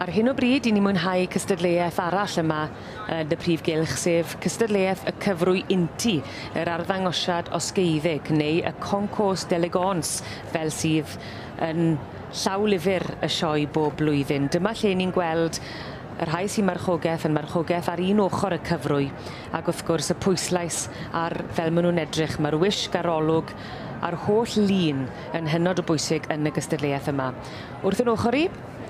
Ar hyn o bryd, ni'n mwynhau cystadleuaeth arall yma yn y prif gylch, sef cystadleuaeth y cyfrwy Inti, yr arddangosiad osgeiddeg, neu y Concours d'Elegance, fel sydd yn llawlyfr y sioe bob blwyddyn. Dyma lle ni'n gweld y rhai sy'n marchogaeth yn marchogaeth ar un ochr y cyfrwy, ac wrth gwrs y pwyslais ar fel maen nhw'n edrych, mae'r wisg ar olwg a'r holl lun yn hynod o bwysig yn y gystadleuaeth yma. Wrth yn ochr i,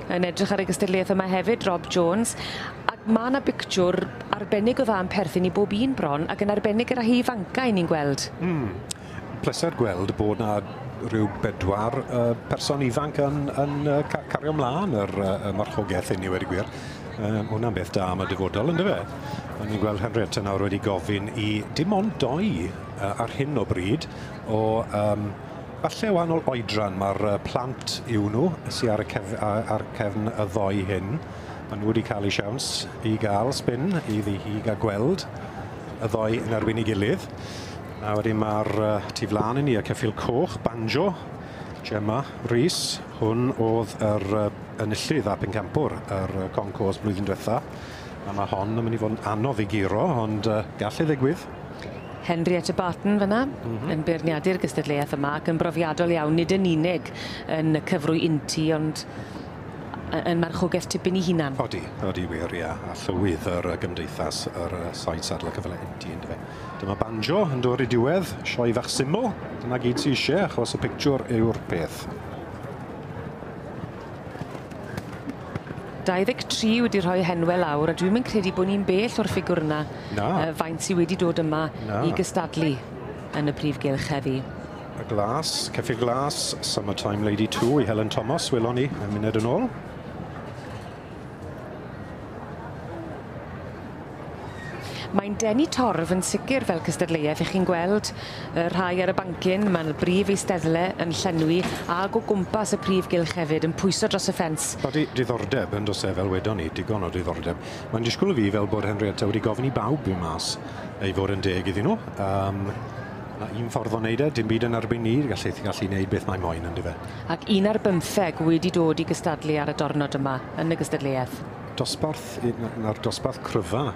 yn edrych ar y gystadleuaeth yma hefyd, Rob Jones, ac mae yna bictiwr arbennig o dda yn perthyn i bob un bron, ac yn arbennig yr ahi ifancau ni'n gweld. Pleser gweld bod yna rhyw 4 person ifanc yn cario ymlaen yr marchogaeth hynny wedi gwir. Hwna'n beth da am y dyfodol, ynddo fe? Ni'n gweld Henrietta nawr wedi gofyn i dim ond 2 ar hyn o bryd o falle wahanol oedran. Mae'r plant yw nhw sydd ar cefn y 2 hyn. Maen nhw wedi cael eu siawns i gael spin iddi hi gael gweld y 2 yn erbyn ei gilydd. A wedyn mae'r tu flaen i ni y ceffil coch, banjo, Gemma Rhys. Hwn oedd yr enillydd a pencampwr yr concours blwyddyn diwetha. A mae hon yn mynd i fod yn anodd i giro, ond gall ei ddigwydd. Henrietta Barton fyna, yn beirniadu'r gystadleuaeth yma, ac yn brofiadol iawn, nid yn unig yn y cyfrwy Inti, ond yn marchogaeth tipyn i hunan. Odi wir, ia. A llywydd yr gymdeithas, yr saith sadle cyfle Inti, ynddo fe. Dyma banjo yn dod i diwedd, sioe fach syml. Dyna gyd sy'n eisiau, achos y pictiwr yw'r peth. 23 wedi rhoi henwe lawr, a dwi'n mynd credu bod ni'n bell o'r ffigwr yna faint sydd wedi dod yma i gystadlu yn y prif gylch heddi. Y glas, ceffil glas, Summertime Lady 2 i Helen Thomas, welon ni, yn munud yn ôl. Mae'n denu torf yn sicr fel cystadleuaeth. Ych chi'n gweld rhai ar y bancyn, mae'r brif eisteddle yn llenwi, ag o gwmpas y prif gylch hefyd yn pwyso dros y ffens. Odi diddordeb yn dos fel wedon ni, digon o diddordeb. Mae'n disgwyl fi fel bod Henrietta wedi gofyn i bawb i mas ei fod yn deg iddyn nhw. Un ffordd o wneud dim byd yn erbyn ni, gallu wneud beth mae moyn yn dyfe. Ac 1 ar 15 wedi dod i gystadlu ar y diwrnod yma yn y gystadleuaeth. Na'r dosbarth cryfa.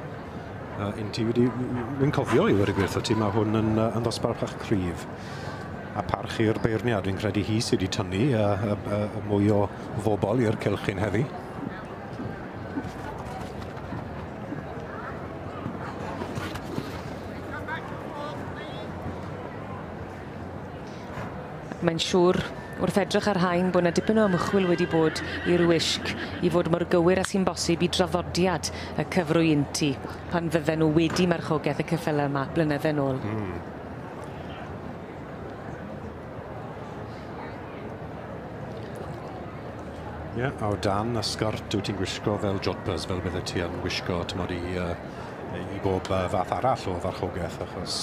Inti wy'n cofio i wedi gwirth o ti, mae hwn yn ddosbarth bach cryf. A parch i'r beirniad, fi'n credu hi sydd wedi tynnu mwy o fobl i'r cylchyn heddi. Mae'n siŵr wrth edrych ar hain bod yna dipyn o ymchwil wedi bod i'r wisg i fod mor gywir a sy'n bosib i draddodiad y cyfrwy Inti pan fydden nhw wedi marchogaeth y ceffylau yma blynydde nôl. A o dan y sgart wyt ti'n gwisgo fel jodhpurs, fel bydde ti yn gwisgo i bob fath arall o farchogaeth, achos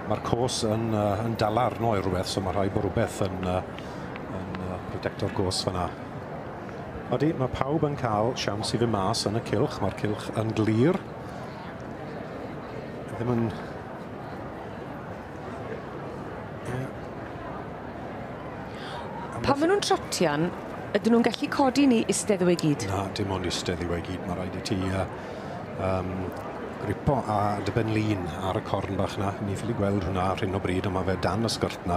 mae'r cwrs yn dalar noi rhywbeth, so mae rhaid bod rhywbeth yn protector gos fyna. Odi, mae pawb yn cael siawns i fy mas yn y cylch, mae'r cylch yn glir. Ddim yn... Pan maen nhw'n trotian, ydyn nhw'n gallu codi ni istedd o ei gyd? Na, dim ond istedd o ei gyd. Mae rhaid i ti gripo a dibyn lun ar y corn bach na. Ni ffili gweld hwnna ar hyn o bryd, ond mae fe dan y sgrt na.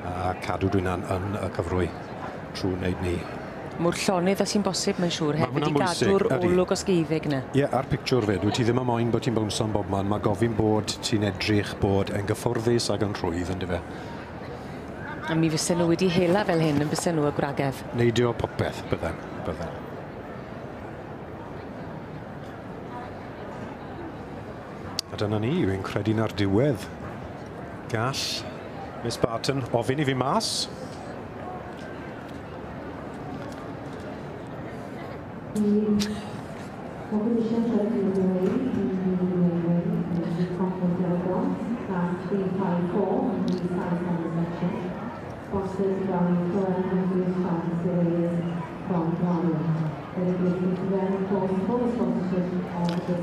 A cadw dwi'n yn y cyfrwy trwy wneud ni. Mwyr llonydd a sy'n bosib, mae'n siŵr, hefyd i gadw'r olwg osgeiddeg na. Ie, a'r pictiwr fe, dwi ti ddim yn moyn bod ti'n bwmso yn bobman. Mae gofyn bod ti'n edrych bod yn gyffwrddus ag yn rhwydd, yn dyfe. A mi fysen nhw wedi hela fel hyn yn bysen nhw y gwragedd. Neidio popeth, bydden. A dyna ni, yw'n credu na'r diwedd. Gall Miss Barton ofyn i fi mas.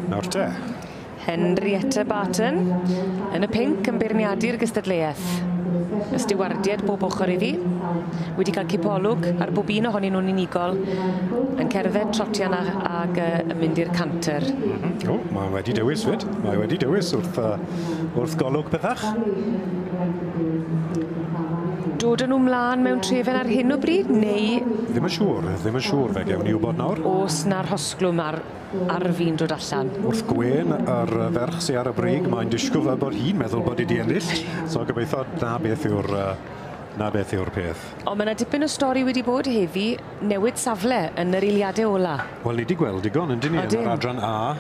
Nawr te. Henrietta Barton yn y pinc yn beirniadu'r gystadleuaeth. Y stiwardiad bob ochr iddi, wedi cael cipolwg ar bob un ohonyn nhw'n unigol, yn cerdded trotian ag yn mynd i'r canter. O, mae wedi dewis fyd. Mae wedi dewis wrth golwg bethach. Dod yn nhw mlaen mewn trefen ar hyn o bryd, neu... Ddim yn siŵr fe gewn ni wybod nawr. Os na'r hosglwm ar fi'n dod allan. Wrth Gwen, yr ferch sy'n ar y brig, mae'n disgwyl fel bod hi'n meddwl bod wedi ennill. So gobeithio na beth yw'r peth. Ond mae yna dipyn o stori wedi bod heddi, newid safle yn yr eiliadau ola. Wel, ni wedi gweld digon yn dyn ni yn yr adran A.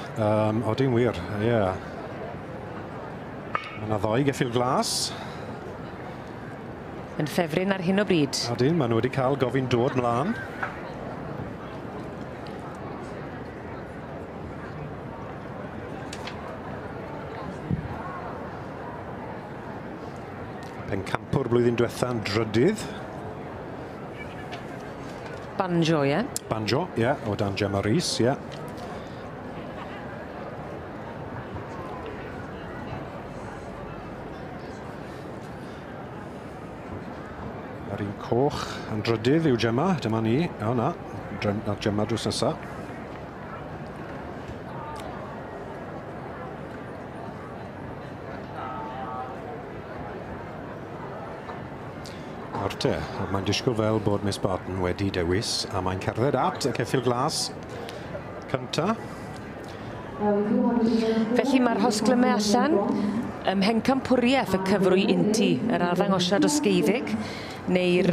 Oedden wir, ie. Mae yna ddoi geffil glas. Yn ffefryn ar hyn o bryd. Oedden, maen nhw wedi cael gofyn dod mlaen. Pencampwr blwyddyn diwetha'n drydydd. Banjo, ie? Banjo, ie, o dan Gemma Rhys, ie. Yr un coch yn drydydd yw Gemma, dyma ni. O na, Gemma drws nesa. Nawr te, mae'n disgwyl fel bod Miss Barton wedi dewis a mae'n cerdded at y ceffil glas cynta. Felly mae'r hosglymau allan, ymhencampwriaeth y cyfrwy unti, yr arddangosiad o sgeiddig, neu'r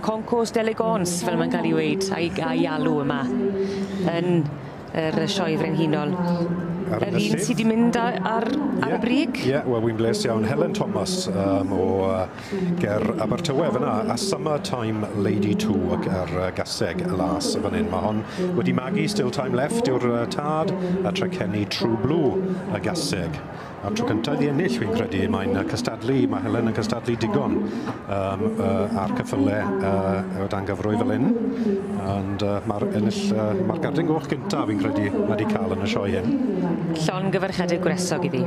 Concours d'Elegance, fel mae'n cael ei weid, a'i alw yma, yn yr sioe frenhinol. Yr un sydd wedi mynd ar y brig? Ie, wel, wy'n bles iawn. Helen Thomas o ger Abertawe fyna, a Summertime Lady 2 ar gaseg y las fan hyn. Mae hon wedi magu Still Time Left yw'r tad, a trecenni True Blue y gaseg. A'r tro cyntaf i ennill, fi'n credu, mae Helen yn cystadlu digon ar cyffylau o dan gyfrwy fel hyn. Ond mae'r gardyn goch gyntaf, fi'n credu, wedi cael yn y sioe hyn. Llon gyfarchedig gwresog iddi.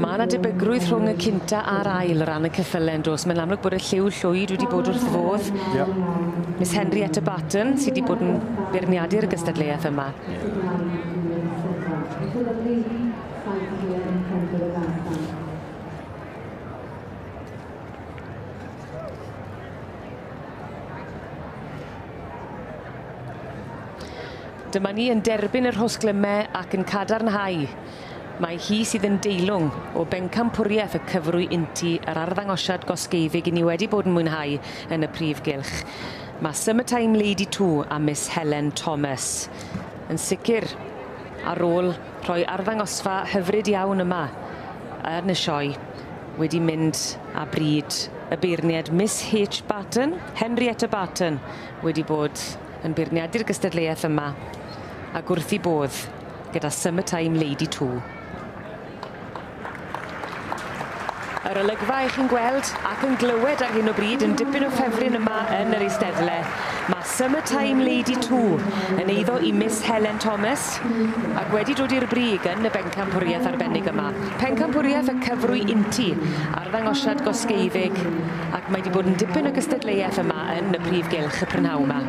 Mae yna debygrwydd rhwng y cynta a'r ail o ran y ceffylau yn dos. Mae'n amlwg bod y lliw llwyd wedi bod wrth fodd. Miss Henrietta Barton sydd wedi bod yn beirniadu'r gystadleuaeth yma. Dyma ni yn derbyn yr hosglymau ac yn cadarnhau. Mae hi sydd yn deilwng o bencampwriaeth y cyfrwy unti yr arddangosiad gosgeiddig i ni wedi bod yn mwynhau yn y prif gylch. Mae Summertime Lady 2 a Miss Helen Thomas. Yn sicr, ar ôl rhoi arddangosfa hyfryd iawn yma yn y sioe, wedi mynd â bryd y beirniad Miss H. Barton, Henrietta Barton, wedi bod yn beirniadu'r gystadleuaeth yma, a gwrth i bodd gyda Summertime Lady 2. Yr olygfa eich chi'n gweld ac yn glywed ar hyn o bryd yn dipyn o ffefryn yma yn yr eisteddle. Mae Summertime Lady 2 yn eiddo i Miss Helen Thomas ac wedi dod i'r brig yn y bencampwriaeth arbennig yma. Pencampwriaeth y cyfrwy unti ar ddangosiad gosgeiddig ac mae wedi bod yn dipyn o gystadleuaeth yma yn y prif gylch y prynhawn yma.